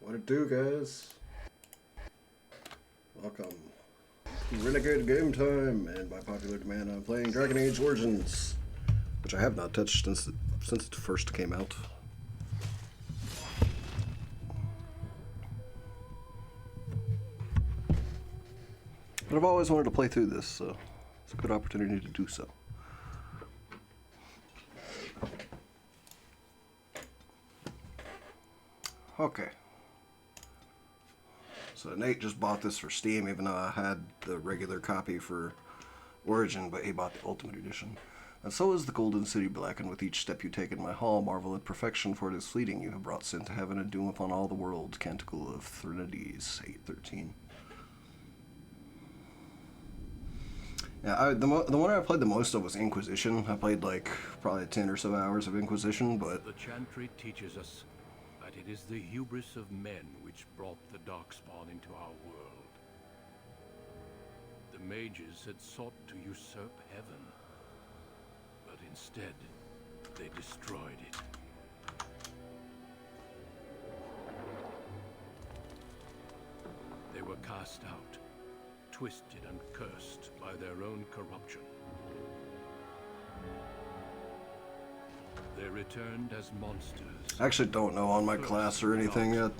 What it do, guys? Welcome to Renegade Game Time, and by popular demand, I'm playing Dragon Age Origins, which I have not touched since it first came out. But I've always wanted to play through this, so it's a good opportunity to do so. Okay. So Nate just bought this for Steam, even though I had the regular copy for Origin, but he bought the Ultimate Edition. And so is the Golden City blackened with each step you take in my hall. Marvel at perfection, for it is fleeting. You have brought sin to heaven and doom upon all the world. Canticle of Threnodies, 8:13. Yeah, the one I played the most of was Inquisition. I played like probably 10 or so hours of Inquisition, but The chantry teaches us that it is the hubris of men which brought the Darkspawn into our world. The mages had sought to usurp heaven, but instead, they destroyed it. They were cast out, twisted and cursed by their own corruption. They returned as monsters. I actually don't know on my class or anything yet.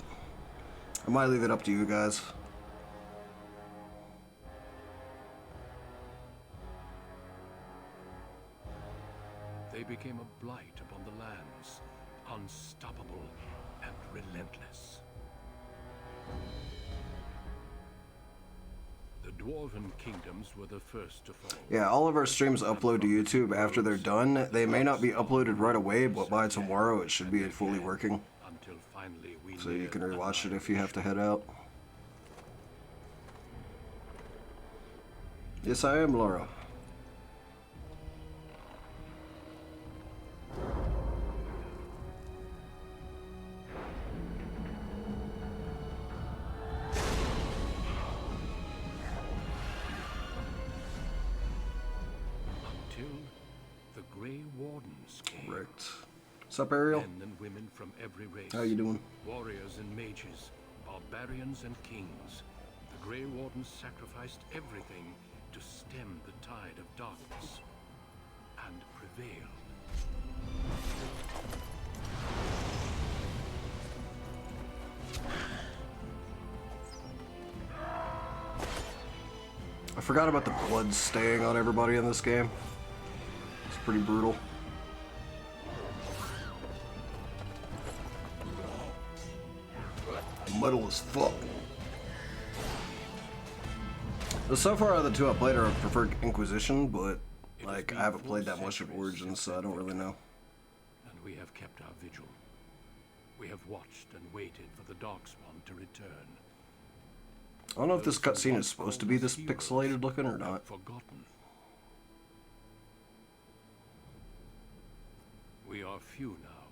I might leave it up to you guys. They became a blight upon the lands, unstoppable and relentless. The Dwarven kingdoms were the first to fall. Yeah, all of our streams upload to YouTube after they're done. They may not be uploaded right away, but by tomorrow it should be fully working. Until finally we So you can rewatch it if you have to head out. Yes, I am, Laura. until the Grey Wardens came. Right. What's up, Ariel? Men and women from every race. How you doing? Warriors and mages, barbarians and kings. The Grey Wardens sacrificed everything to stem the tide of darkness and prevailed. I forgot about the blood staying on everybody in this game. It's pretty brutal. Metal as fuck. So far, the two I played are preferred Inquisition, but like I haven't played that much of Origins, so I don't really know. And we have kept our vigil. We have watched and waited for the Darkspawn to return. I don't know if this cutscene is supposed to be this pixelated looking or not. Forgotten. We are few now,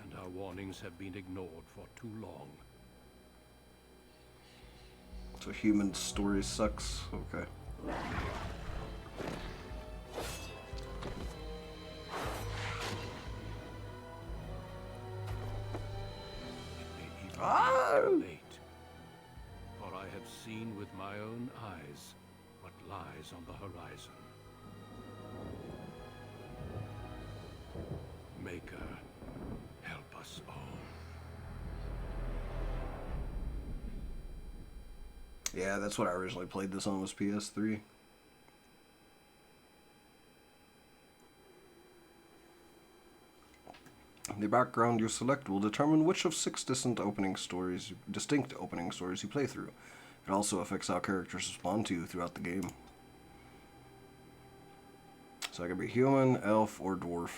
and our warnings have been ignored for too long. So human story sucks. Okay. It may even Ah! be late, for I have seen with my own eyes what lies on the horizon. Maker, help us all. Yeah, that's what I originally played this on, was PS3. The background you select will determine which of 6 distinct opening stories you play through. It also affects how characters respond to you throughout the game. So I can be human, elf, or dwarf.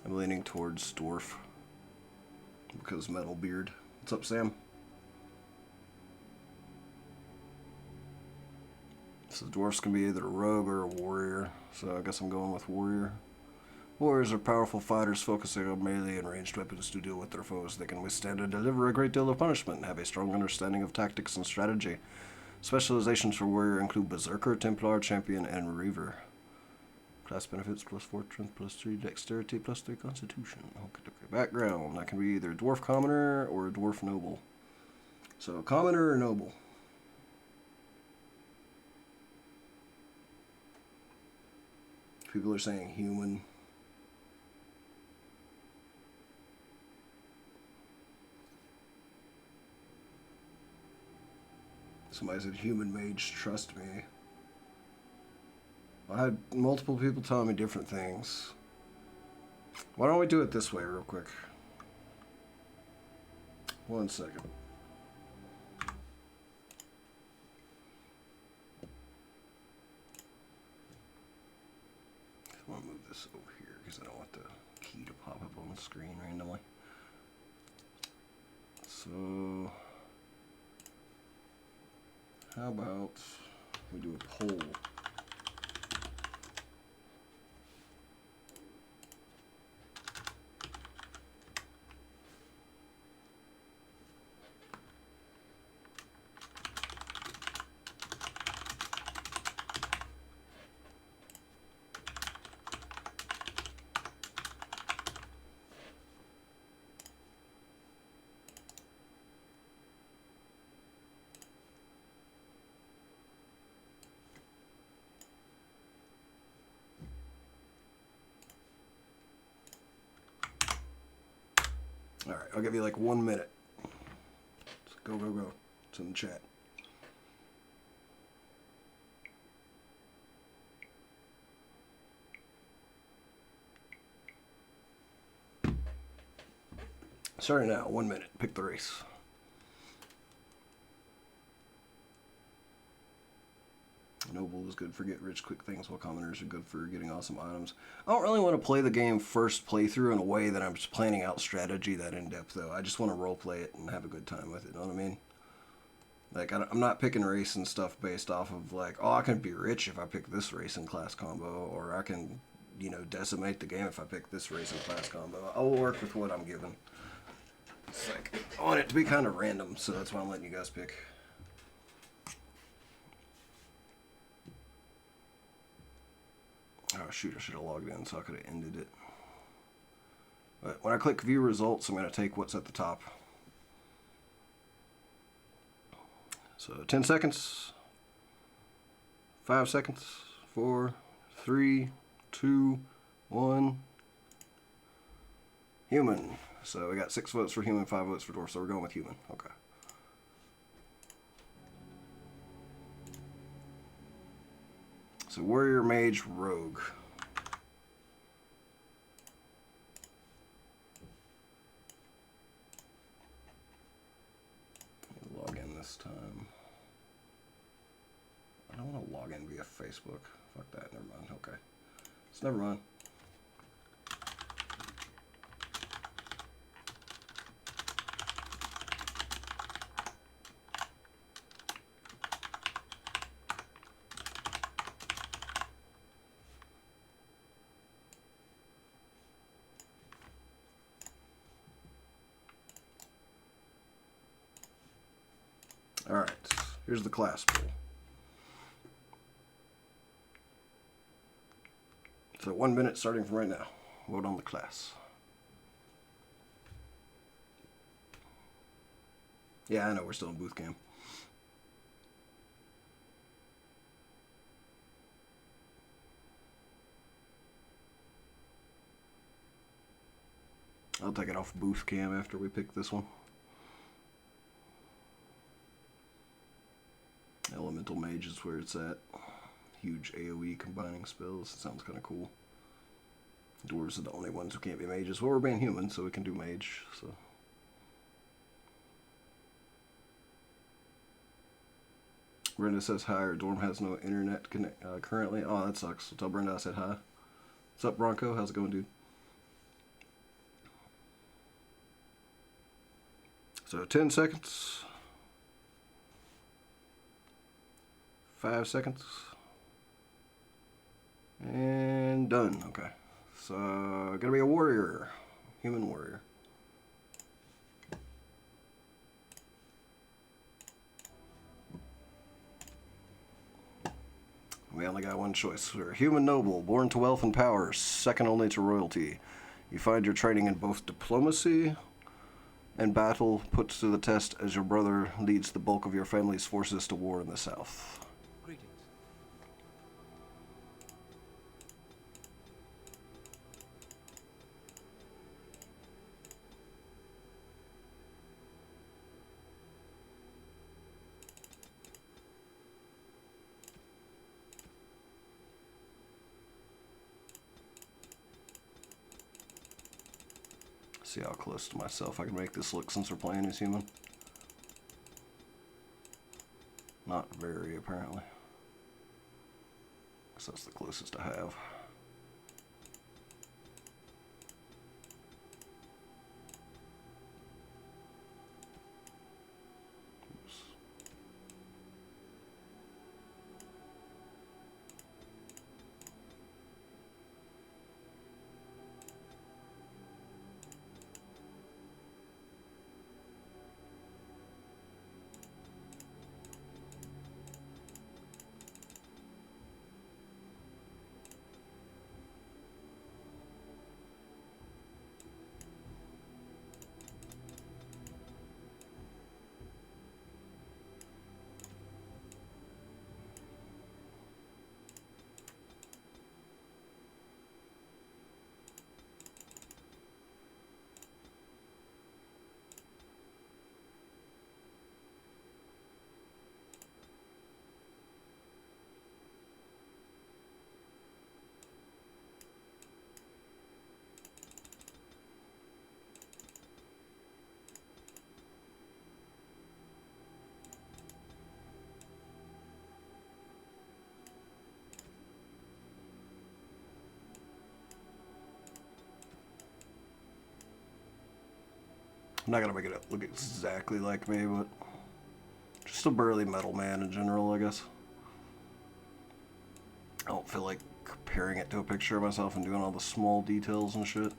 I'm leaning towards dwarf because metal beard. What's up, Sam? So dwarfs can be either a rogue or a warrior, so I guess I'm going with warrior. Warriors are powerful fighters focusing on melee and ranged weapons to deal with their foes. They can withstand and deliver a great deal of punishment and have a strong understanding of tactics and strategy. Specializations for warrior include berserker, templar, champion, and reaver. Class benefits +4 strength, +3 dexterity, +3 constitution. Okay. Background. I can be either a dwarf commoner or a dwarf noble. So, commoner or noble? People are saying human. Somebody said human mage, trust me. I had multiple people telling me different things. Why don't we do it this way real quick? 1 second. I want to move this over here because I don't want the key to pop up on the screen randomly. So, how about we do a poll? Alright, I'll give you like 1 minute. Go, go, go. It's in the chat. Starting now, 1 minute. Pick the race. Noble is good for get rich quick things, while commoners are good for getting awesome items. I don't really want to play the game first playthrough in a way that I'm just planning out strategy that in depth, though. I just want to roleplay it and have a good time with it, know what I mean? Like, I'm not picking race and stuff based off of, like, oh, I can be rich if I pick this race and class combo, or I can, you know, decimate the game if I pick this race and class combo. I'll work with what I'm given. It's like, I want it to be kind of random, so that's why I'm letting you guys pick. Oh shoot, I should have logged in so I could have ended it. But when I click view results, I'm going to take what's at the top. So 10 seconds, 5 seconds, 4, 3, 2, 1. Human. So we got 6 votes for human, 5 votes for dwarf, so we're going with human. Okay. So warrior, mage, rogue. Log in this time. I don't want to log in via Facebook. Fuck that, never mind. Okay. So never mind. Alright, here's the class pool. So 1 minute starting from right now. Vote on the class. Yeah, I know, we're still in booth cam. I'll take it off booth cam after we pick this one. Elemental Mage is where it's at. Huge AoE combining spells. It sounds kind of cool. Dwarves are the only ones who can't be mages. Well, we're being human, so we can do mage. So Brenda says hi. Her dorm has no internet currently. Oh, that sucks. So tell Brenda I said hi. What's up, Bronco? How's it going, dude? So 10 seconds. 5 seconds. And done. Okay. So, gonna be a warrior. Human warrior. We only only got one choice. You're a human noble, born to wealth and power, second only to royalty. You find your training in both diplomacy and battle put to the test as your brother leads the bulk of your family's forces to war in the south. Greetings. See how close to myself I can make this look since we're playing as human. Not very, apparently. Because that's the closest I have. Oops. I'm not gonna make it look exactly like me, but just a burly metal man in general, I guess. I don't feel like comparing it to a picture of myself and doing all the small details and shit.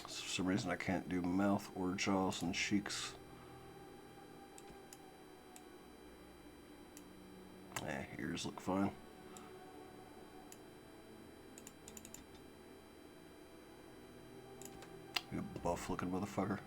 For some reason I can't do mouth or jaws and cheeks. Ears look fine. You buff looking motherfucker.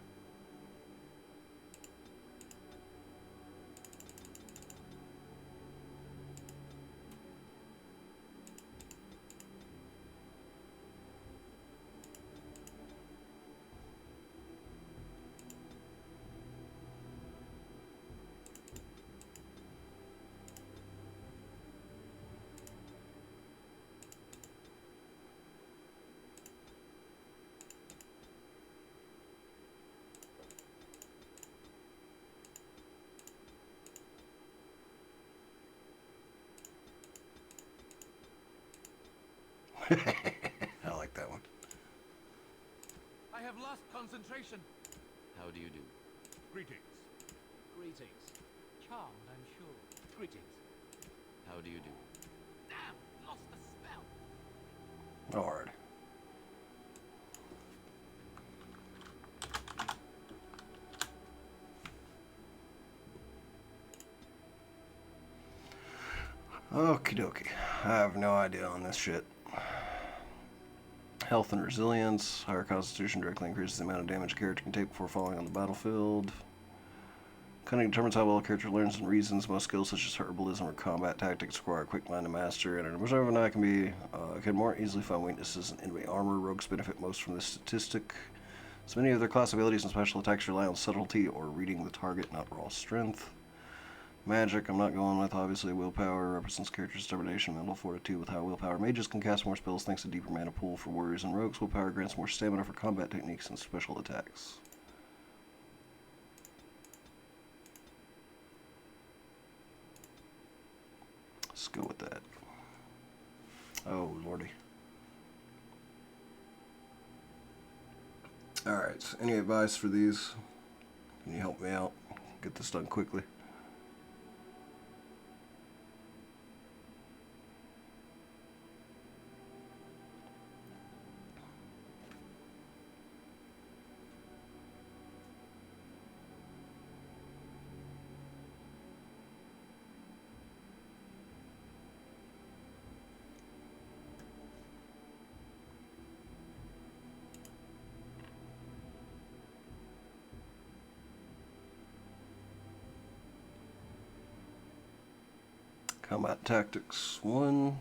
I like that one. I have lost concentration. How do you do? Greetings. Greetings. Charmed, I'm sure. Greetings. How do you do? Damn! Lost the spell. Alright. Okie dokie. I have no idea on this shit. Health and resilience. Higher constitution directly increases the amount of damage a character can take before falling on the battlefield. Cunning determines how well a character learns and reasons. Most skills such as herbalism or combat tactics require a quick mind to master, and an observant eye can more easily find weaknesses in enemy armor. Rogues benefit most from this statistic. So many of their class abilities and special attacks rely on subtlety or reading the target, not raw strength. Magic, I'm not going with. Obviously, willpower represents character's determination, mental fortitude with high willpower. Mages can cast more spells thanks to deeper mana pool. For warriors and rogues, willpower grants more stamina for combat techniques and special attacks. Let's go with that. Oh, lordy. Alright, so any advice for these? Can you help me out? Get this done quickly. Combat Tactics 1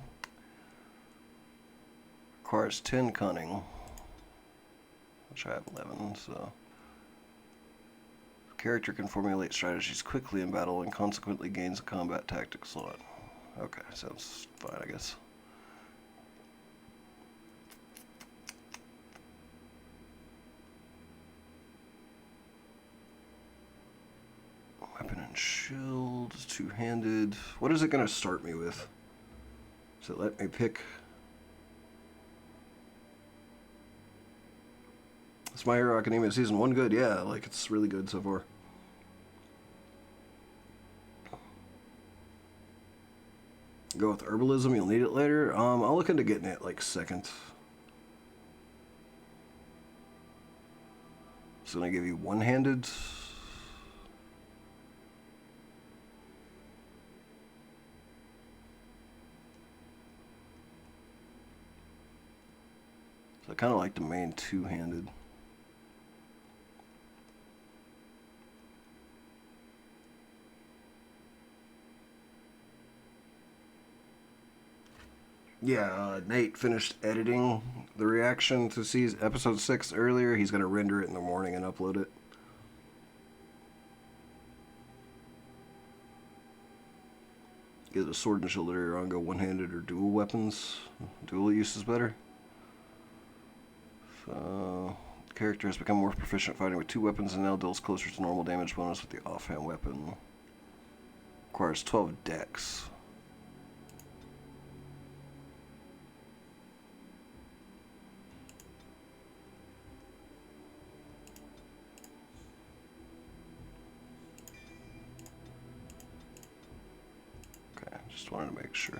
requires 10 cunning, which I have 11, so the character can formulate strategies quickly in battle and consequently gains a combat tactics slot. Okay, sounds fine, I guess. Weapon and shield, two-handed. What is it going to start me with? Does it let me pick? Is My Hero Academia Season 1 good? Yeah, like it's really good so far. Go with herbalism, you'll need it later. I'll look into getting it like second. It's gonna give you one-handed. So I kind of like the main two-handed. Yeah, Nate finished editing the reaction to episode 6 earlier. He's going to render it in the morning and upload it. Get a sword and shield area on, go one-handed or dual weapons. Dual use is better. Character has become more proficient fighting with 2 weapons and now deals closer to normal damage bonus with the offhand weapon. Requires 12 dex. Okay, just wanted to make sure.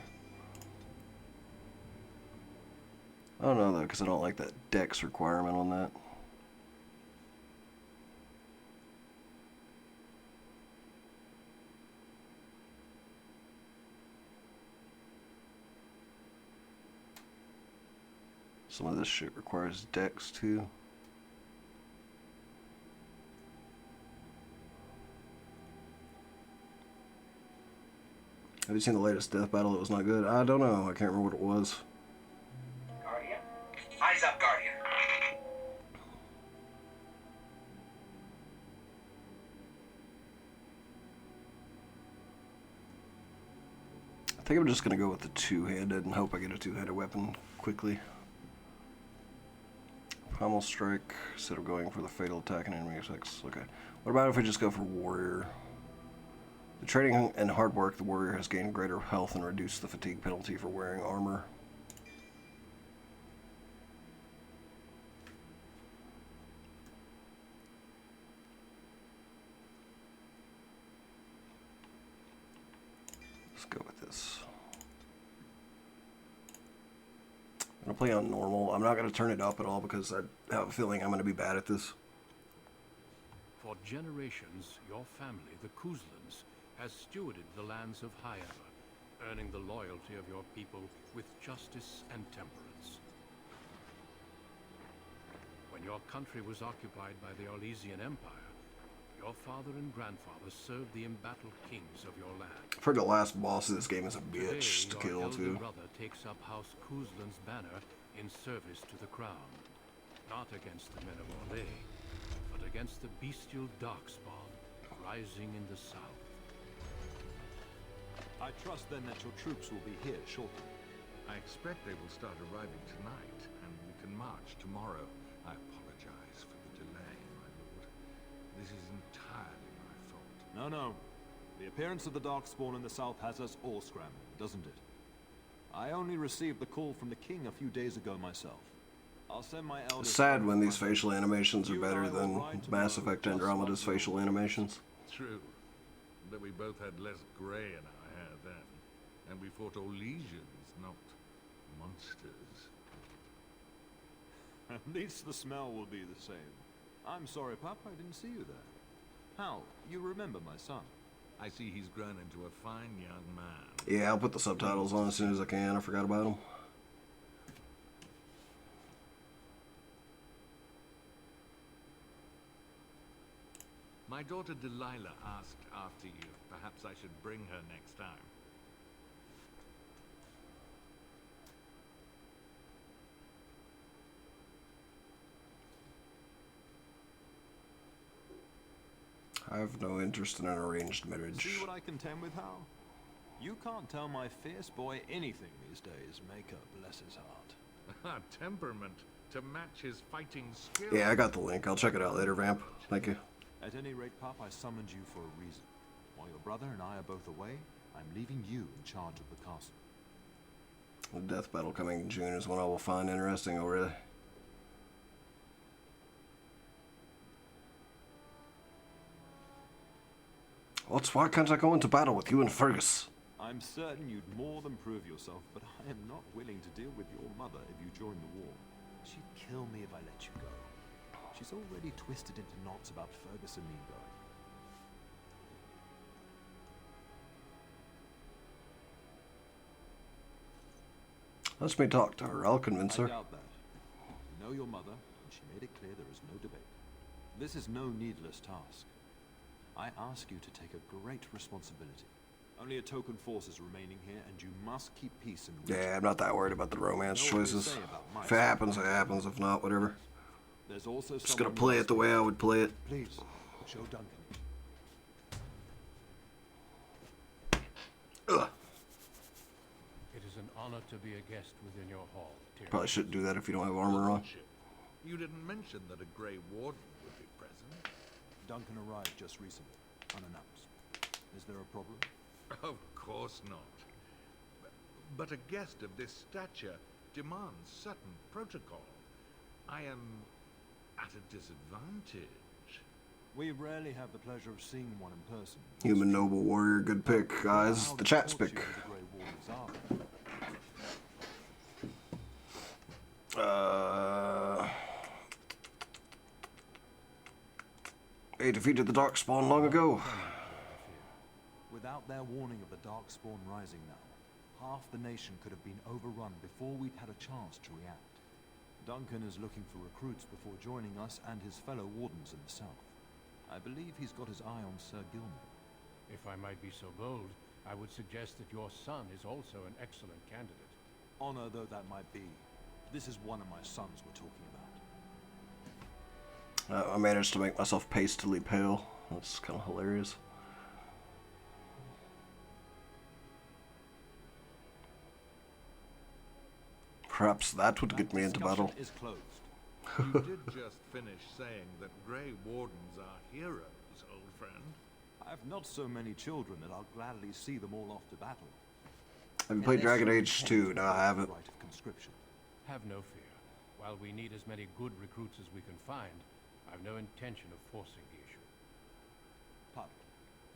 I don't know though, because I don't like that dex requirement on that. Some of this shit requires dex too. Have you seen the latest death battle? It was not good. I don't know. I can't remember what it was. Guardian? Eyes up, Guardian. I think I'm just going to go with the two-handed and hope I get a two-handed weapon quickly. Pommel strike instead of going for the fatal attack and enemy attacks. Okay. What about if we just go for warrior? The training and hard work, the warrior has gained greater health and reduced the fatigue penalty for wearing armor. Let's go with this. I'm going to play on normal. I'm not going to turn it up at all because I have a feeling I'm going to be bad at this. For generations, your family, the Kuzlans, has stewarded the lands of Highever, earning the loyalty of your people with justice and temperance. When your country was occupied by the Orlesian Empire, your father and grandfather served the embattled kings of your land. I've heard the last boss of this game is a bitch to Today, kill, your too. elder brother takes up House Kuzlan's banner in service to the crown. Not against the men of Orlais, but against the bestial darkspawn rising in the south. I trust then that your troops will be here shortly. I expect they will start arriving tonight, and we can march tomorrow. I apologize for the delay, my lord. This is entirely my fault. No, no. The appearance of the Darkspawn in the south has us all scrambling, doesn't it? I only received the call from the king a few days ago myself. I'll send my elders... It's sad when these facial animations are better than Mass Effect Andromeda's facial animations. True. But we both had less grey in our hair then. And we fought all legions, not monsters. At least the smell will be the same. I'm sorry, Pup, I didn't see you there. How? You remember my son? I see he's grown into a fine young man. Yeah, I'll put the subtitles on as soon as I can. I forgot about them. My daughter Delilah asked after you. Perhaps I should bring her next time. I have no interest in an arranged marriage. See what I contend with, Hal? You can't tell my fierce boy anything these days. Maker bless his heart. Temperament to match his fighting skill. Yeah, I got the link. I'll check it out later, Vamp. Thank you. At any rate, Pup, I summoned you for a reason. While your brother and I are both away, I'm leaving you in charge of the castle. The death battle coming in June is one I will find interesting already. Why can't I go into battle with you and Fergus? I'm certain you'd more than prove yourself, but I am not willing to deal with your mother if you join the war. She'd kill me if I let you go. She's already twisted into knots about Fergus and me going. Let me talk to her. I'll convince her. I doubt that. You know your mother, and she made it clear there is no debate. This is no needless task. I ask you to take a great responsibility. Only a token force is remaining here, and you must keep peace in the region. Yeah, I'm not that worried about the romance choices. If it happens, it happens. If not, whatever. There's also Just gonna play it the way I would play it. Please, show Duncan. Ugh. It is an honor to be a guest within your hall, Tyrion. Probably shouldn't do that if you don't have armor on. You didn't mention that a Grey Warden would be present. Duncan arrived just recently, unannounced. Is there a problem? Of course not. But a guest of this stature demands certain protocol. I am at a disadvantage. We rarely have the pleasure of seeing one in person. Human noble warrior, good pick, guys. The chat's pick. They defeated the Darkspawn long ago. Without their warning of the Darkspawn rising now, half the nation could have been overrun before we'd had a chance to react. Duncan is looking for recruits before joining us and his fellow wardens in the south. I believe he's got his eye on Sir Gilman. If I might be so bold, I would suggest that your son is also an excellent candidate. Honor though that might be, this is one of my sons we're talking about. I managed to make myself pastily pale. That's kind of hilarious. Perhaps that would get me into battle. Is closed. You did just finish saying that Grey Wardens are heroes, old friend. I've not so many children that I'll gladly see them all off to battle. Have you played Dragon Age 2? No, I haven't. Right of conscription. Have no fear. While we need as many good recruits as we can find, I've no intention of forcing the issue. Pup,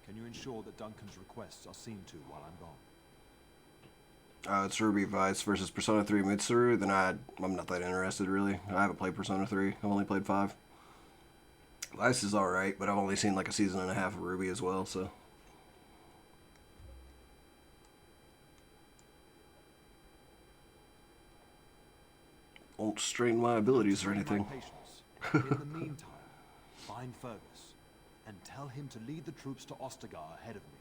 can you ensure that Duncan's requests are seen to while I'm gone? It's Ruby Vice versus Persona 3 Mitsuru, then I'm not that interested, really. I haven't played Persona 3. I've only played 5. Vice is alright, but I've only seen like a season and a half of Ruby as well, so... Won't strain my abilities or anything. In the meantime, find Fergus, and tell him to lead the troops to Ostagar ahead of me.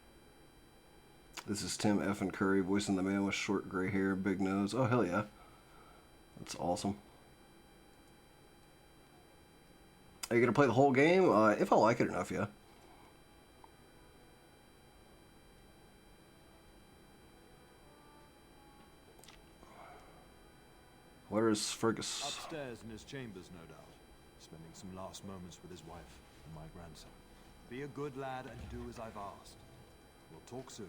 This is Tim F. and Curry voicing the man with short gray hair and big nose. Oh, hell yeah. That's awesome. Are you going to play the whole game? If I like it enough, yeah. Where is Fergus? Upstairs in his chambers, no doubt. Spending some last moments with his wife and my grandson. Be a good lad and do as I've asked. We'll talk soon.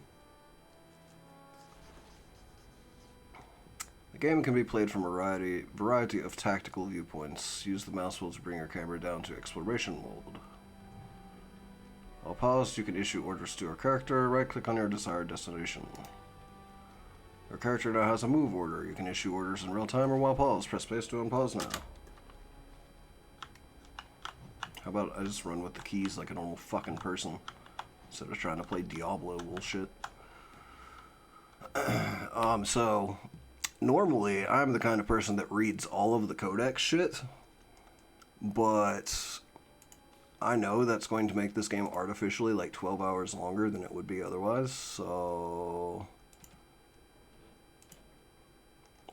The game can be played from a variety of tactical viewpoints. Use the mouse wheel to bring your camera down to exploration mode. While paused, you can issue orders to your character. Right-click on your desired destination. Your character now has a move order. You can issue orders in real time or while paused. Press space to unpause now. How about I just run with the keys like a normal fucking person instead of trying to play Diablo bullshit. So normally I'm the kind of person that reads all of the codex shit, but I know that's going to make this game artificially like 12 hours longer than it would be otherwise, so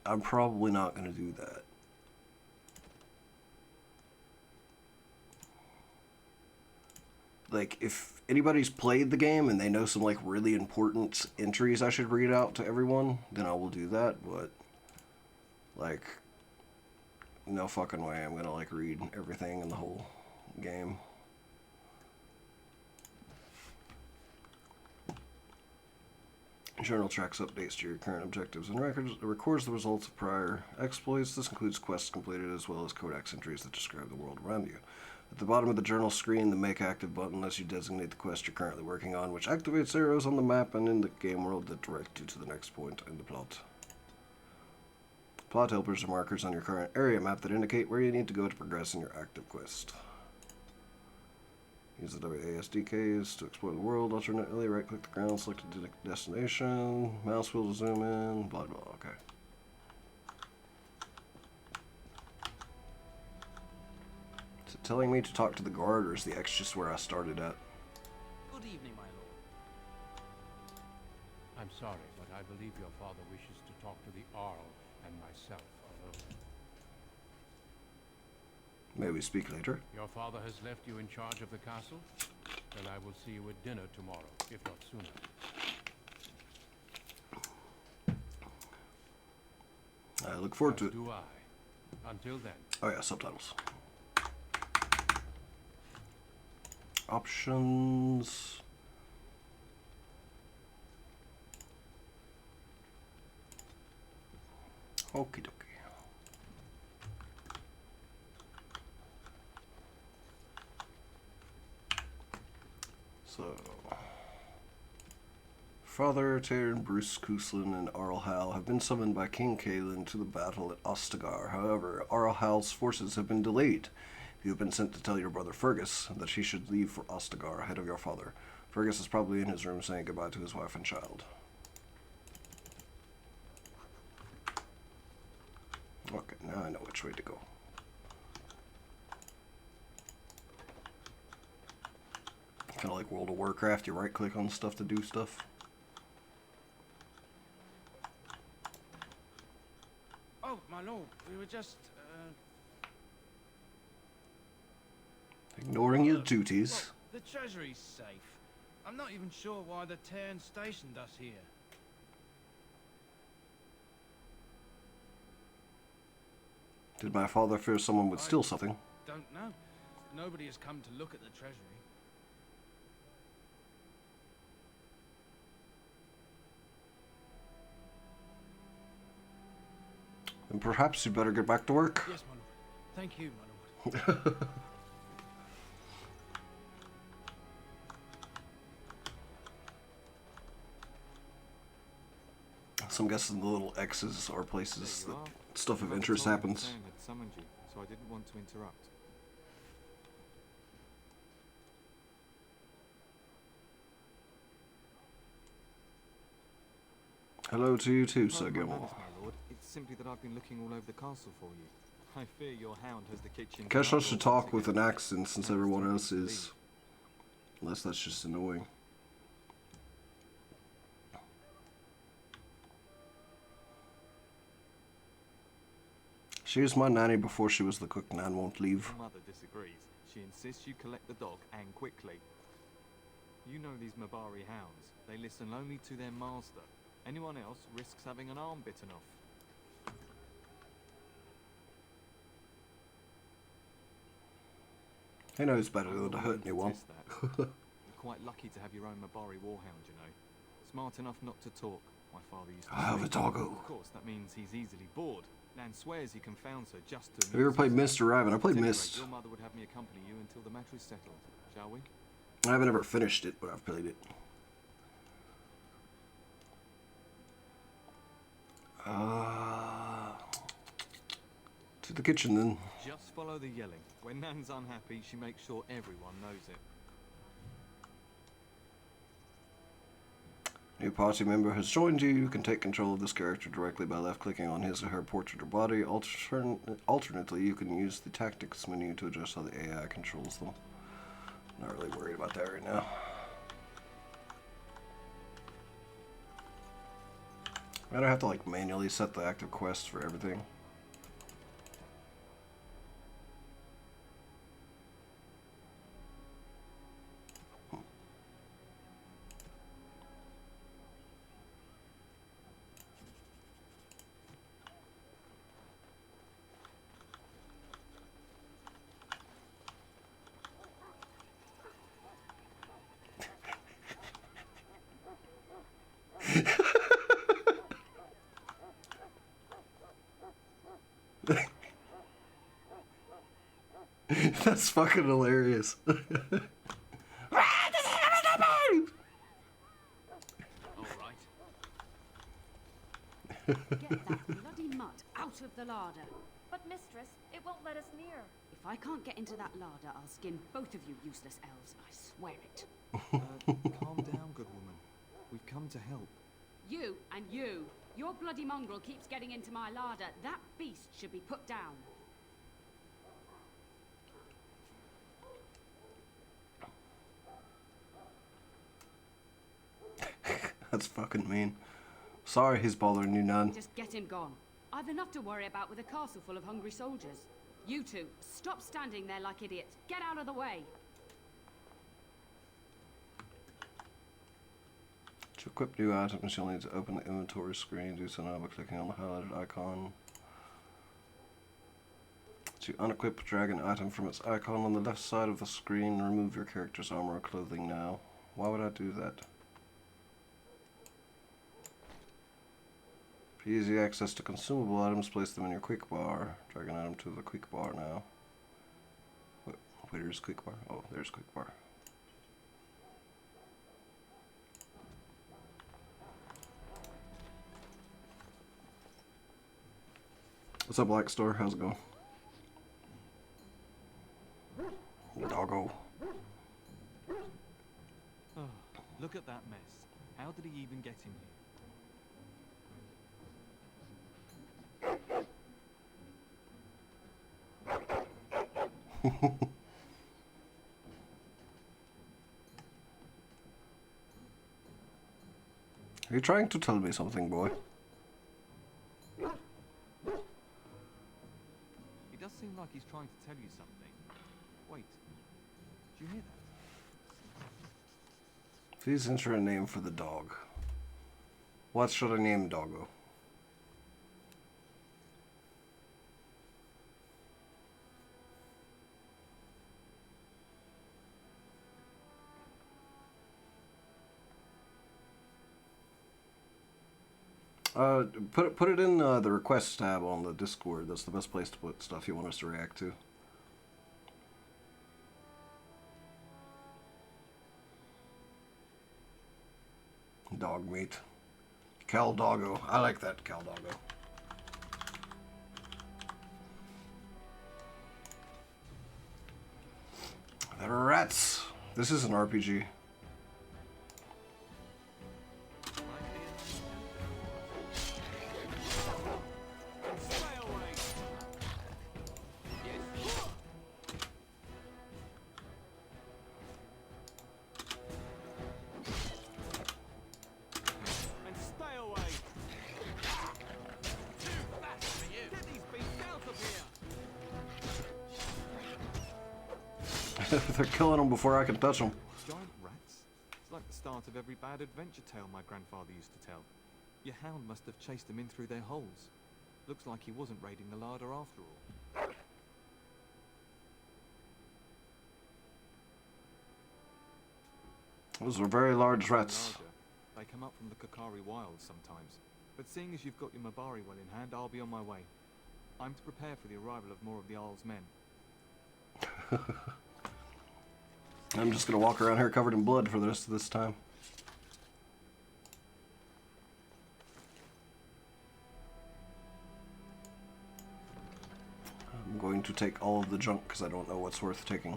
I'm probably not going to do that. Like, if anybody's played the game and they know some, like, really important entries I should read out to everyone, then I will do that, but, like, no fucking way I'm gonna, like, read everything in the whole game. Journal tracks updates to your current objectives and records, records the results of prior exploits. This includes quests completed as well as codex entries that describe the world around you. At the bottom of the journal screen, the Make Active button lets you designate the quest you're currently working on, which activates arrows on the map and in the game world that direct you to the next point in the plot. Plot helpers are markers on your current area map that indicate where you need to go to progress in your active quest. Use the WASD keys to explore the world. Alternately, right-click the ground, select a destination, mouse wheel to zoom in, blah blah. Okay. Is it telling me to talk to the guard, or is the X just where I started at? Good evening, my lord. I'm sorry, but I believe your father wishes to talk to the Arl and myself alone. May we speak later? Your father has left you in charge of the castle? Then I will see you at dinner tomorrow, if not sooner. I look forward to it. Do I. Until then. Oh yeah, subtitles. Options. Okie dokie. So, Father Taran, Bruce Cousland, and Arl Hal have been summoned by King Kaelin to the battle at Ostagar. However, Arl Hal's forces have been delayed. You have been sent to tell your brother Fergus that he should leave for Ostagar ahead of your father. Fergus is probably in his room saying goodbye to his wife and child. Okay, now I know which way to go. Kind of like World of Warcraft, you right-click on stuff to do stuff. Oh, my lord, we were just, Ignoring your duties. Well, the treasury's safe. I'm not even sure why the Terran stationed us here. Did my father fear someone would steal something? Don't know. Nobody has come to look at the treasury. Then perhaps you'd better get back to work. Yes, my lord. Thank you, my lord. So I'm guessing the little X's are places There that you are. stuff of Well, interest Tom happens. Terran had summoned you, so I didn't want to interrupt. Hello to you too, Pardon Sir my Gilmore. manners, my lord. It's simply that I've been looking all over the castle for you. I fear your hound has the kitchen. Guess I outdoor should once talk with again. an accent since Now it's everyone time else to leave. is. Unless that's just annoying. She was my nanny before she was the cook. Nan won't leave. Your mother disagrees. She insists you collect the dog, and quickly. You know these Mabari hounds. They listen only to their master. Anyone else risks having an arm bitten off. He knows better I'm than not to willing hurt anyone. test that. You're quite lucky to have your own Mabari warhound, you know. Smart enough not to talk, my father used to I have say. a doggo. Of course, that means he's easily bored. Nan swears he confounds her just to Have you ever amuse played himself. Mist or Raven? I played At any rate, Mist. Your mother would have me accompany you until the matter is settled, shall we? I haven't ever finished it, but I've played it. To the kitchen then. Just follow the yelling. When Nan's unhappy, she makes sure everyone knows it. New party member has joined you. You can take control of this character directly by left-clicking on his or her portrait or body. Alternately, you can use the tactics menu to adjust how the AI controls them. Not really worried about that right now. I don't have to like manually set the active quests for everything. That's fucking hilarious. All right. Get that bloody mutt out of the larder. But mistress, it won't let us near. If I can't get into that larder, I'll skin both of you useless elves. I swear it. Calm down, good woman. We've come to help. You and you. Your bloody mongrel keeps getting into my larder. That beast should be put down. That's fucking mean. Sorry he's bothering you, Nan. Just get him gone. I've enough to worry about with a castle full of hungry soldiers. You two, stop standing there like idiots. Get out of the way. To equip new items, you'll need to open the inventory screen. Do so now by clicking on the highlighted icon. To unequip, drag an item from its icon on the left side of the screen. Remove your character's armor or clothing now. Why would I do that? For easy access to consumable items, place them in your quick bar. Drag an item to the quick bar now. Where's quick bar? Oh, there's quick bar. What's up, Black Store? How's it going? Doggo. Oh, look at that mess. How did he even get in here? Are you trying to tell me something, boy? He does seem like he's trying to tell you something. Wait, did you hear that? Please enter a name for the dog. What should I name Doggo? Put it in the requests tab on the Discord. That's the best place to put stuff you want us to react to. Dog meat. Cal Doggo. I like that, Cal Doggo. The rats. This is an RPG. They're killing them before I can touch them. Giant rats? It's like the start of every bad adventure tale my grandfather used to tell. Your hound must have chased them in through their holes. Looks like he wasn't raiding the larder after all. Those are very large Actually rats. larger. They come up from the Kakari wilds sometimes. But seeing as you've got your Mabari well in hand, I'll be on my way. I'm to prepare for the arrival of more of the Isle's men. I'm just gonna walk around here covered in blood for the rest of this time. I'm going to take all of the junk because I don't know what's worth taking.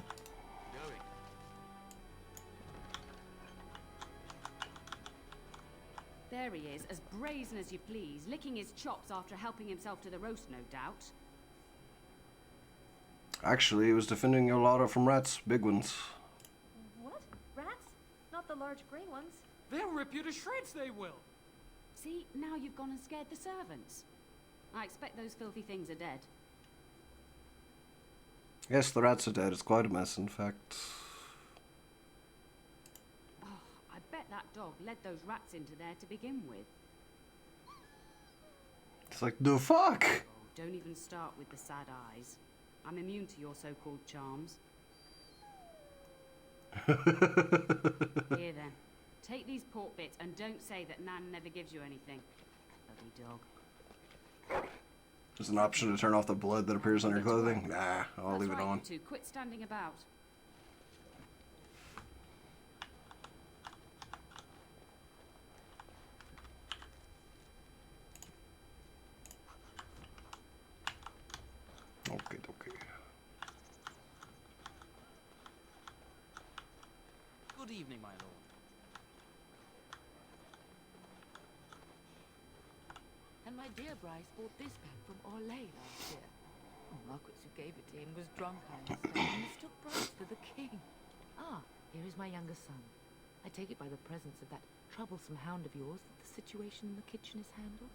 There he is, as brazen as you please, licking his chops after helping himself to the roast, no doubt. Actually, he was defending your larder from rats, big ones. What? Rats? Not the large grey ones. They'll rip you to shreds, they will. See, now you've gone and scared the servants. I expect those filthy things are dead. Yes, the rats are dead. It's quite a mess, in fact. Oh, I bet that dog led those rats into there to begin with. It's like, the fuck? Oh, don't even start with the sad eyes. I'm immune to your so-called charms. Here then, take these pork bits and don't say that Nan never gives you anything. Ugly dog. There's an option to turn off the blood that appears on your clothing. Nah, I'll leave it on. You two, quit standing about. Okay, okay. Good evening, my lord. And my dear Bryce bought this back from Orlais last year. The Marquis who gave it to him was drunk, I understand, and mistook Bryce for the king. Ah, here is my younger son. I take it by the presence of that troublesome hound of yours that the situation in the kitchen is handled?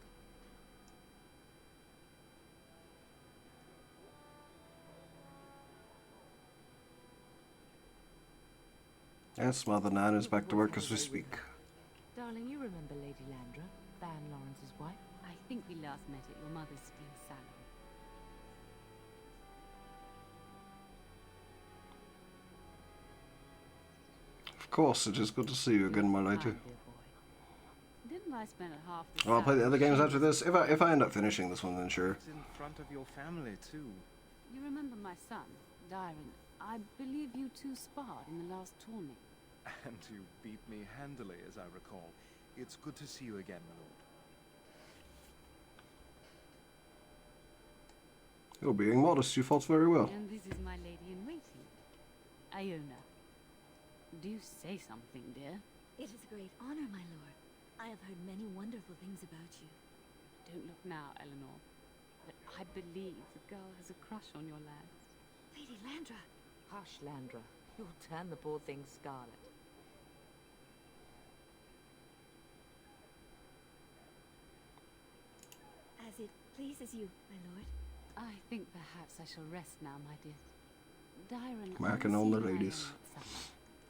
Yes, Mother Nan is back to work as we speak. Darling, you remember Lady Landra, Van Lawrence's wife? I think we last met at your mother's skin salon. Of course, it is good to see you again, my lady. Didn't I spend half the Well, I'll play the other games after this. If I end up finishing this one, then sure. It's in front of your family, too. You remember my son, Dyron? I believe you two sparred in the last tourney. And you beat me handily, as I recall. It's good to see you again, my lord. You're being modest. You fought very well. And this is my lady-in-waiting, Iona. Do say something, dear. It is a great honor, my lord. I have heard many wonderful things about you. Don't look now, Eleanor. But I believe the girl has a crush on your lad. Lady Landra. Hush, Landra. You'll turn the poor thing scarlet. As it pleases you, my lord. I think perhaps I shall rest now, my dear. Dyron, Macking on the ladies.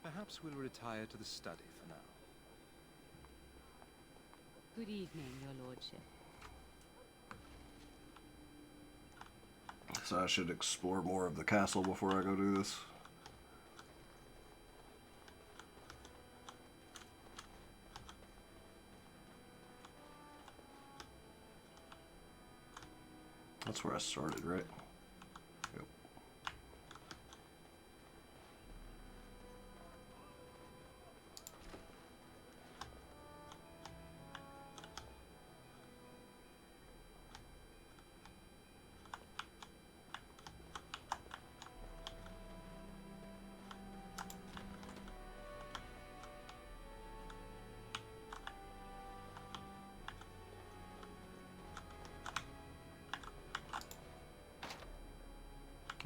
Perhaps we'll retire to the study for now. Good evening, your lordship. So I should explore more of the castle before I go do this. That's where I started, right? Yep.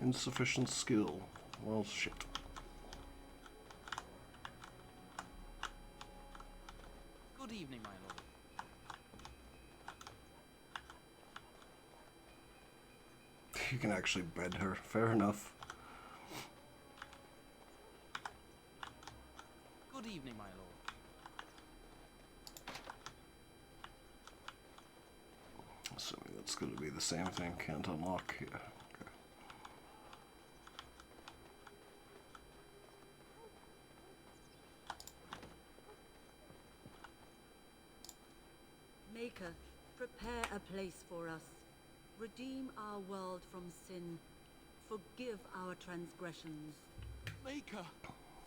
Insufficient skill. Well, shit. Good evening, my lord. You can actually bed her. Fair enough. Good evening, my lord. Assuming that's going to be the same thing. Can't unlock. Yeah. Maker, prepare a place for us. Redeem our world from sin. Forgive our transgressions. Maker,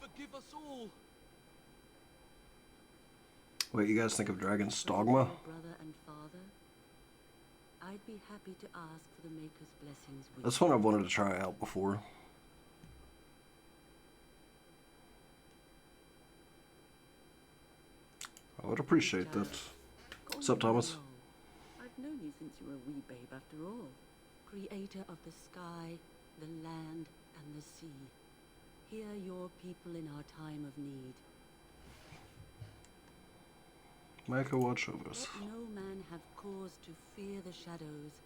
forgive us all. Wait, you guys think of Dragon's Brother Dogma? and father, I'd be happy to ask for the Maker's blessings with That's one I've wanted to try out before. I would appreciate that. What's up, Thomas? I've known you since you were a wee babe after all. Creator of the sky, the land, and the sea. Hear your people in our time of need. Maker, watch over us. Let no man have cause to fear the shadows.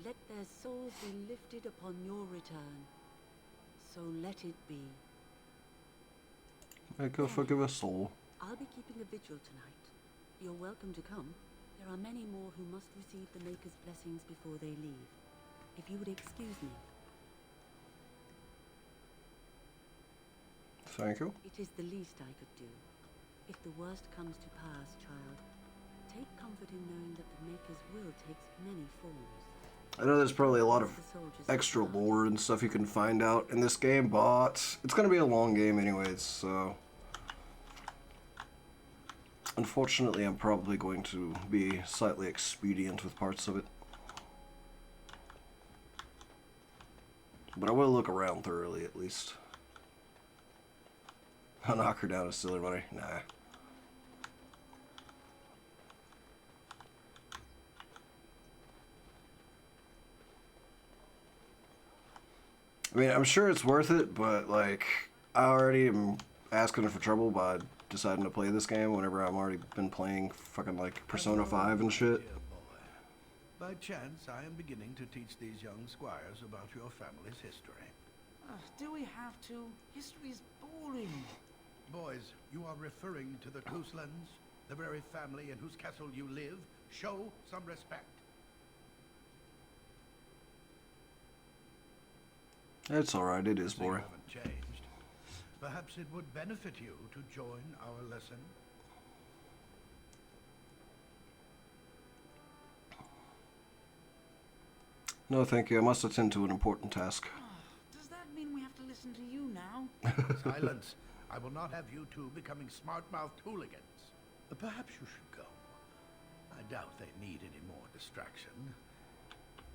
Let their souls be lifted upon your return. So let it be. Maker, forgive us all. I'll be keeping a vigil tonight. You're welcome to come. There are many more who must receive the Maker's blessings before they leave. If you would excuse me. Thank you. It is the least I could do. If the worst comes to pass, child, take comfort in knowing that the Maker's will takes many forms. I know there's probably a lot of extra lore and stuff you can find out in this game, but it's going to be a long game anyways, so... Unfortunately, I'm probably going to be slightly expedient with parts of it. But I will look around thoroughly, at least. I'll knock her down to silly money. Nah. I mean, I'm sure it's worth it, but, like, I already am asking for trouble by deciding to play this game whenever I've already been playing fucking, like, Persona 5 and shit. By chance, I am beginning to teach these young squires about your family's history. Do we have to? History's boring. Boys, you are referring to the Couslands, the very family in whose castle you live. Show some respect. It's alright, it is boring. You haven't changed. Perhaps it would benefit you to join our lesson. No, thank you. I must attend to an important task. Does that mean we have to listen to you now? Silence. I will not have you two becoming smart-mouthed hooligans. Perhaps you should go. I doubt they need any more distraction.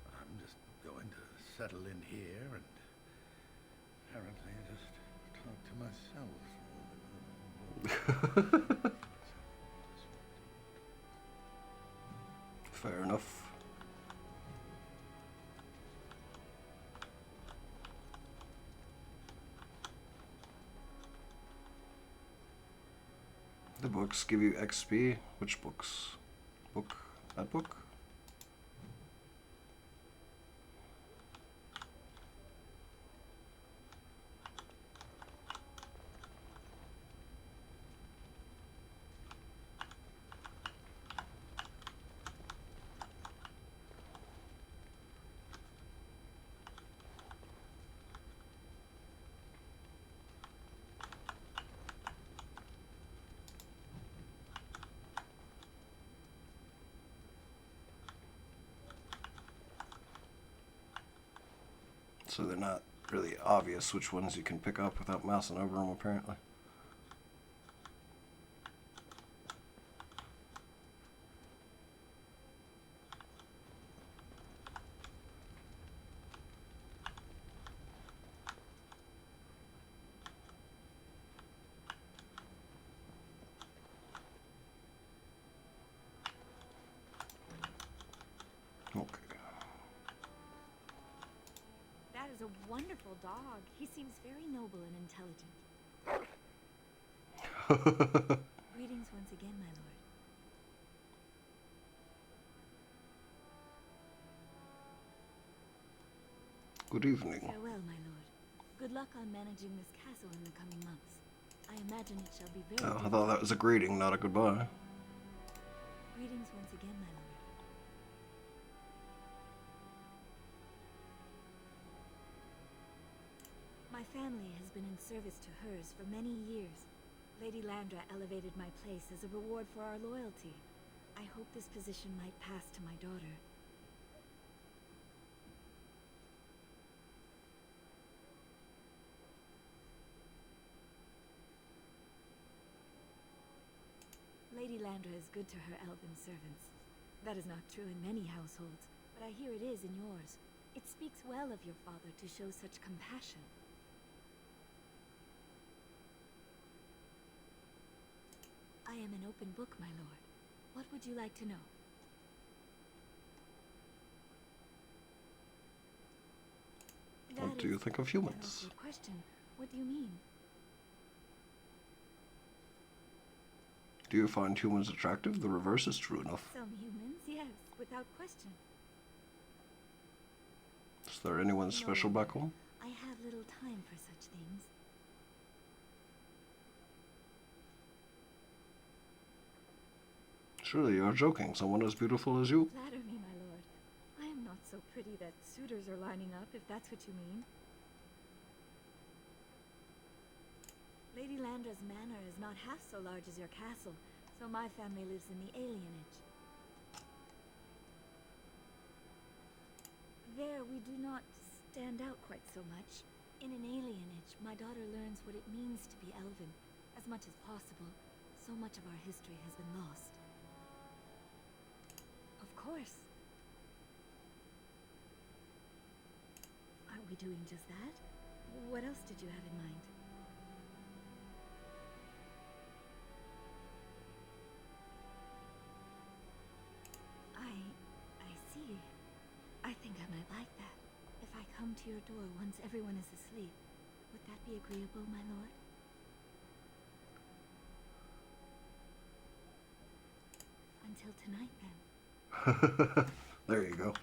I'm just going to settle in here and apparently just talk to myself. Fair enough. The books give you XP. Which books? Book? That book? So they're not really obvious which ones you can pick up without mousing over them, apparently. Okay. That is a wonderful dog. He seems very noble and intelligent. Greetings once again, my lord. Good evening. Farewell, my lord. Good luck on managing this castle in the coming months. I imagine it shall be very Oh, I thought that was a greeting, not a goodbye. Greetings once again, my lord. My family has been in service to hers for many years. Lady Landra elevated my place as a reward for our loyalty. I hope this this position might pass to my daughter. Lady Landra is good to her elven servants. That is not true in many households, but I hear it is in yours. It speaks well of your father to show such compassion. I am an open book, my lord. What would you like to know? What do you think of humans? Good question. What do you mean? Do you find humans attractive? The reverse is true enough. Some humans, yes, without question. Is there anyone special back home? I have little time for such things. Surely you're joking. Someone as beautiful as you? Flatter me, my lord. I am not so pretty that suitors are lining up, if that's what you mean. Lady Landra's manor is not half so large as your castle, so my family lives in the alienage. There, we do not stand out quite so much. In an alienage, my daughter learns what it means to be elven, as much as possible. So much of our history has been lost. Of course. Are we doing just that? What else did you have in mind? I see. I think I might like that. If I come to your door once everyone is asleep, would that be agreeable, my lord? Until tonight, then. There you go.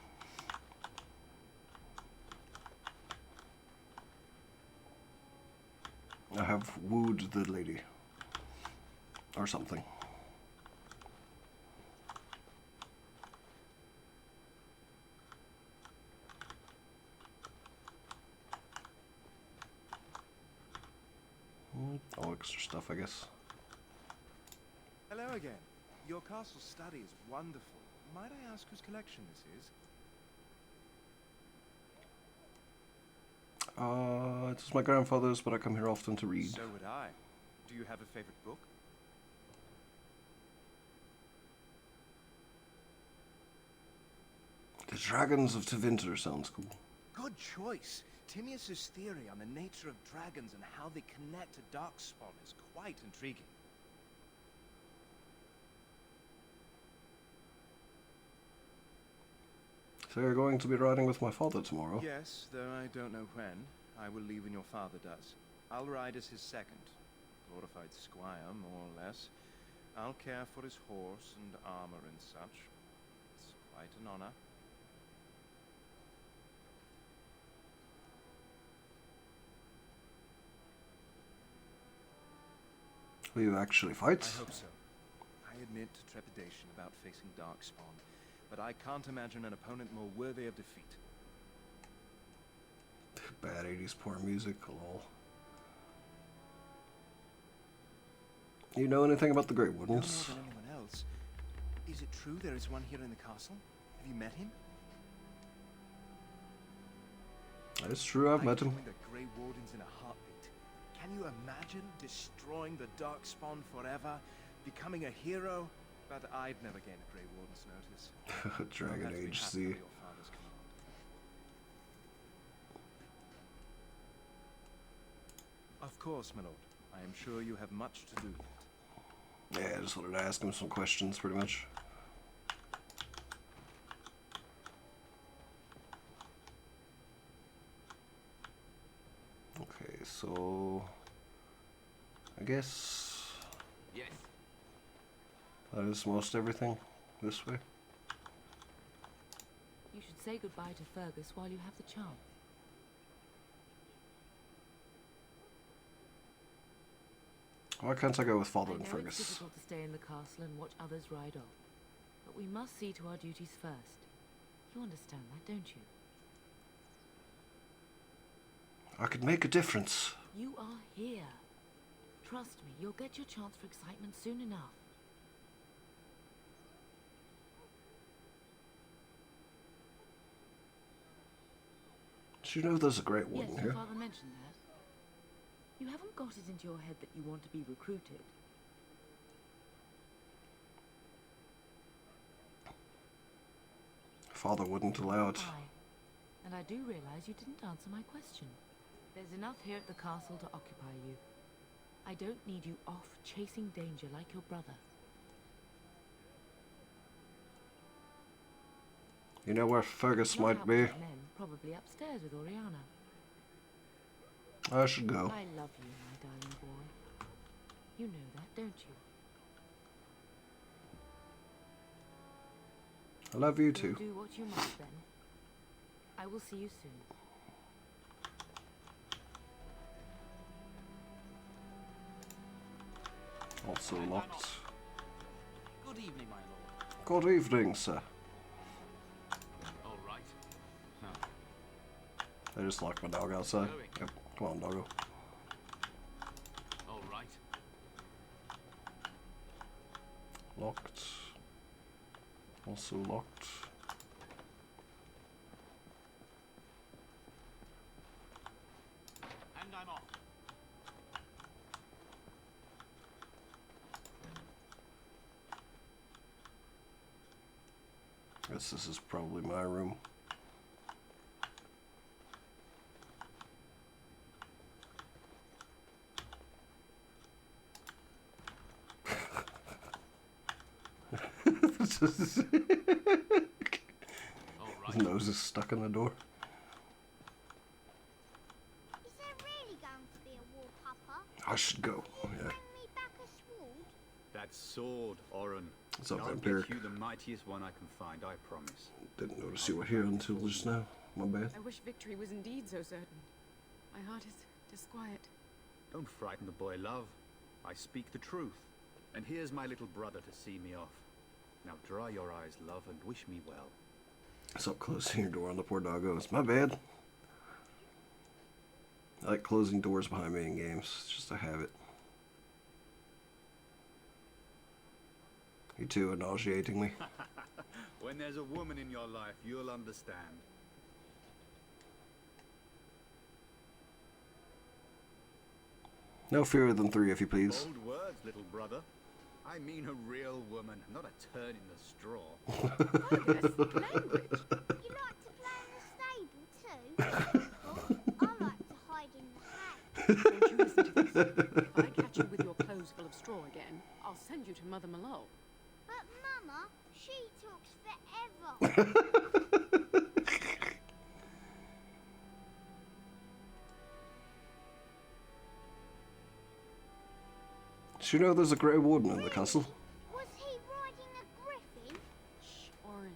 I have wooed the lady. Or something. All extra stuff, I guess. Hello again. Your castle study is wonderful. Might I ask whose collection this is? It's my grandfather's, but I come here often to read. So would I. Do you have a favorite book? The Dragons of Tevinter sounds cool. Good choice. Timius's theory on the nature of dragons and how they connect to Darkspawn is quite intriguing. So you're going to be riding with my father tomorrow? Yes, though I don't know when. I will leave when your father does. I'll ride as his second. Glorified squire, more or less. I'll care for his horse and armor and such. It's quite an honor. Will you actually fight? I hope so. I admit to trepidation about facing Darkspawn, but I can't imagine an opponent more worthy of defeat. Bad 80s poor music, lol. You know anything about the Grey Wardens? No more than anyone else. Is it true there is one here in the castle? Have you met him? It's true, I've met him. The Grey Wardens in a heartbeat. Can you imagine destroying the Darkspawn forever, becoming a hero? But I'd never gain a Grey Warden's notice. Dragon Age Z. Of course, my lord. I am sure you have much to do yet. Yeah, I just wanted to ask him some questions, pretty much. Okay, so I guess yes. That is most everything this way. You should say goodbye to Fergus while you have the chance. Why can't I go with Father and It's Fergus? difficult to stay in the castle and watch others ride off, but we must see to our duties first. You understand that, don't you? I could make a difference. You are here. Trust me, you'll get your chance for excitement soon enough. Do you know there's a great warden Yes, here? your father mentioned that. You haven't got it into your head that you want to be recruited. Father wouldn't allow it. Aye. And I do realize you didn't answer my question. There's enough here at the castle to occupy you. I don't need you off chasing danger like your brother. You know where Fergus You're might out be? with the men, probably upstairs with Oriana. I should go. I love you, my darling boy. You know that, don't you? I love you You'll too. do what you must then. I will see you soon. Also locked. Good evening, my lord. Good evening, sir. All right. I just locked my dog outside. Yep. Come on, doggo. All right. Locked. Also locked. And I'm off. Guess this is probably my room. His nose is stuck in the door. Is there really going to be a war, Papa? I should go. Oh, yeah. Bring me back a sword? That sword, Oren. It's up I'll vampiric. get you the mightiest one I can find, I promise. Didn't notice you were here until just now. My bad. I wish victory was indeed so certain. My heart is disquiet. Don't frighten the boy, love. I speak the truth. And here's my little brother to see me off. Now dry your eyes, love, and wish me well. Stop closing your door on the poor doggos. My bad. I like closing doors behind me in games. It's just a habit. You too are nauseating me. When there's a woman in your life, you'll understand. No fewer than 3, if you please. Bold words, little brother. I mean a real woman, not a turn in the straw. Language? You like to play in the stable too? I like to hide in the hay. Don't you listen to this. If I catch you with your clothes full of straw again, I'll send you to Mother Malone. But Mama, she talks forever. Did you know there's a Grey Warden in the castle? Was he riding a griffin? Shh, Oren.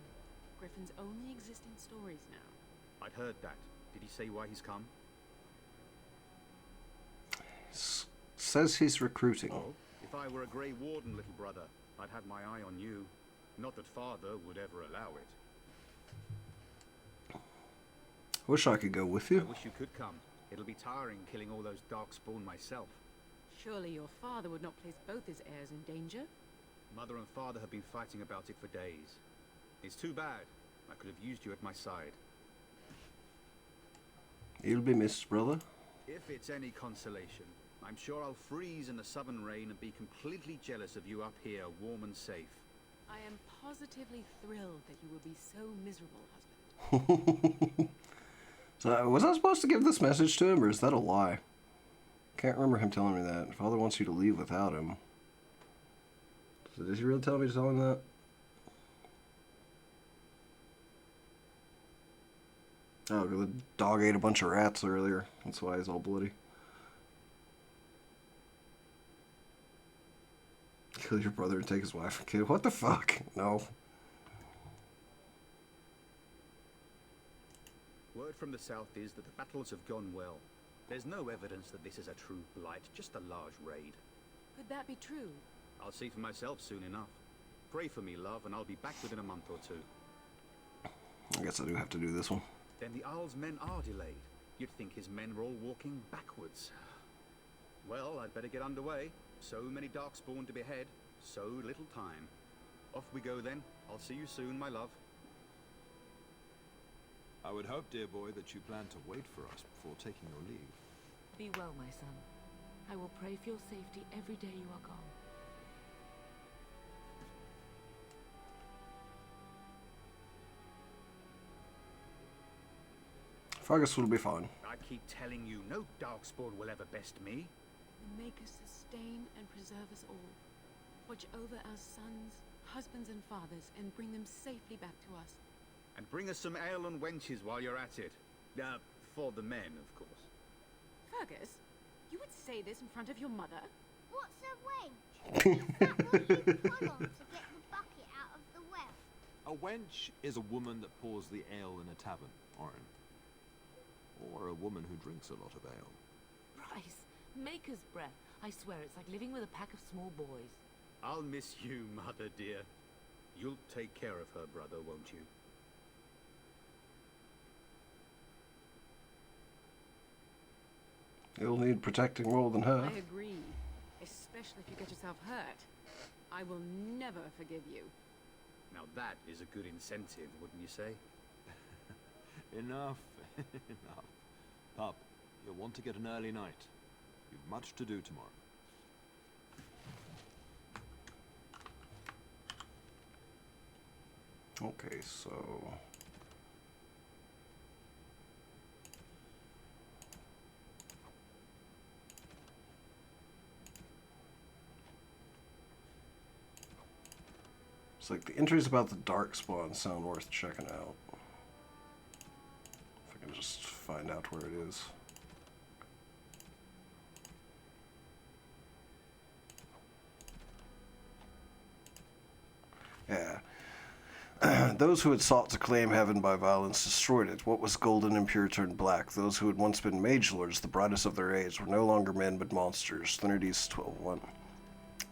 Griffins only exist in stories now. I'd heard that. Did he say why he's come? Says he's recruiting. Oh, if I were a Grey Warden, little brother, I'd have my eye on you. Not that father would ever allow it. Wish I could go with you. I wish you could come. It'll be tiring killing all those darkspawn myself. Surely your father would not place both his heirs in danger? Mother and father have been fighting about it for days. It's too bad. I could have used you at my side. You'll be missed, brother. If it's any consolation, I'm sure I'll freeze in the southern rain and be completely jealous of you up here, warm and safe. I am positively thrilled that you will be so miserable, husband. So, was I supposed to give this message to him, or is that a lie? Can't remember him telling me that. Father wants you to leave without him. So did he really tell me to tell him that? Oh, the dog ate a bunch of rats earlier. That's why he's all bloody. Kill your brother and take his wife and kid. What the fuck? No. Word from the south is that the battles have gone well. There's no evidence that this is a true blight, just a large raid. Could that be true? I'll see for myself soon enough. Pray for me, love, and I'll be back within a month or two. I guess I do have to do this one. Then the Owl's men are delayed. You'd think his men were all walking backwards. Well, I'd better get underway. So many darkspawn to behead, so little time. Off we go then. I'll see you soon, my love. I would hope, dear boy, that you plan to wait for us before taking your leave. Be well, my son. I will pray for your safety every day you are gone. Fergus will be fine. I keep telling you, no darkspawn will ever best me. The Maker sustain and preserve us all. Watch over our sons, husbands and fathers, and bring them safely back to us. And bring us some ale and wenches while you're at it. For the men, of course. Fergus, you would say this in front of your mother? What's a wench? Is that what you pull on to get the bucket out of the well? A wench is a woman that pours the ale in a tavern, Orin. Or a woman who drinks a lot of ale. Bryce, Maker's breath. I swear it's like living with a pack of small boys. I'll miss you, mother dear. You'll take care of her brother, won't you? You'll need protecting more than her. I agree. Especially if you get yourself hurt. I will never forgive you. Now that is a good incentive, wouldn't you say? Enough. Enough. Pup, you'll want to get an early night. You've much to do tomorrow. Okay, so... it's like the entries about the Darkspawn sound worth checking out. If I can just find out where it is. Yeah. Those who had sought to claim heaven by violence destroyed it. What was golden and pure turned black. Those who had once been mage lords, the brightest of their age, were no longer men but monsters. Thunderdees 12:1.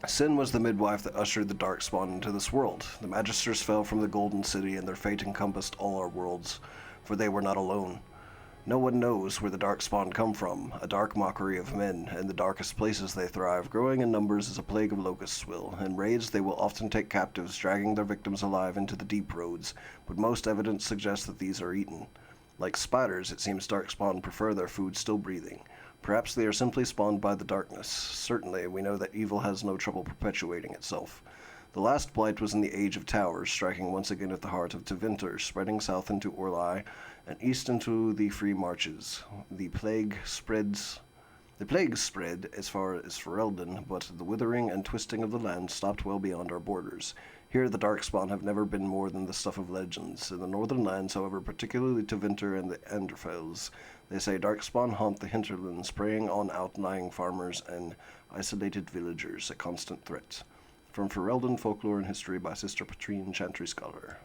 Sin was the midwife that ushered the Darkspawn into this world. The Magisters fell from the Golden City, and their fate encompassed all our worlds, for they were not alone. No one knows where the Darkspawn come from, a dark mockery of men. In the darkest places they thrive, growing in numbers as a plague of locusts will. In raids they will often take captives, dragging their victims alive into the deep roads, but most evidence suggests that these are eaten. Like spiders, it seems Darkspawn prefer their food still breathing. Perhaps they are simply spawned by the darkness. Certainly, we know that evil has no trouble perpetuating itself. The last blight was in the Age of Towers, striking once again at the heart of Tevinter, spreading south into Orlai, and east into the Free Marches. The plague spread as far as Ferelden, but the withering and twisting of the land stopped well beyond our borders. Here the Darkspawn have never been more than the stuff of legends. In the northern lands, however, particularly Tevinter and the Anderfels, they say Darkspawn haunt the hinterlands, preying on outlying farmers and isolated villagers, a constant threat. From Ferelden Folklore and History by Sister Patrine, Chantry Scholar.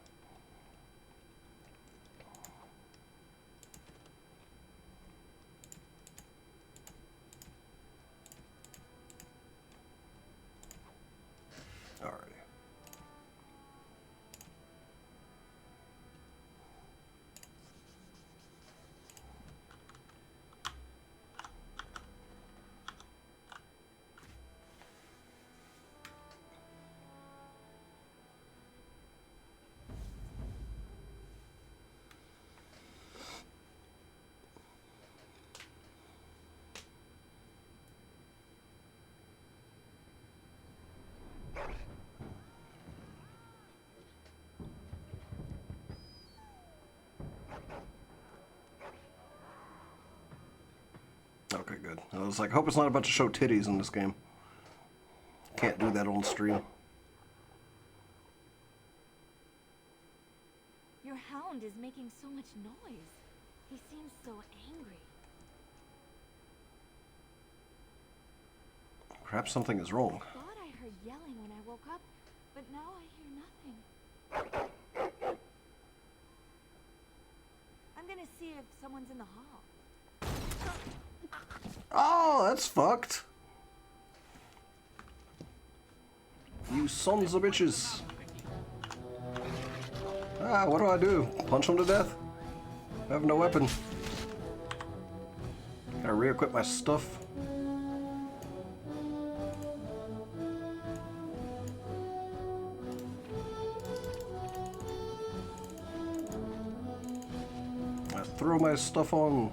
Alrighty. Okay, good. I was like, hope it's not about to show titties in this game. Can't do that on stream. Your hound is making so much noise. He seems so angry. Perhaps something is wrong. I thought I heard yelling when I woke up, but now I hear nothing. I'm gonna see if someone's in the hall. Oh, that's fucked. You sons of bitches. Ah, what do I do? Punch him to death? I have no weapon. Gotta re-equip my stuff. throw my stuff on.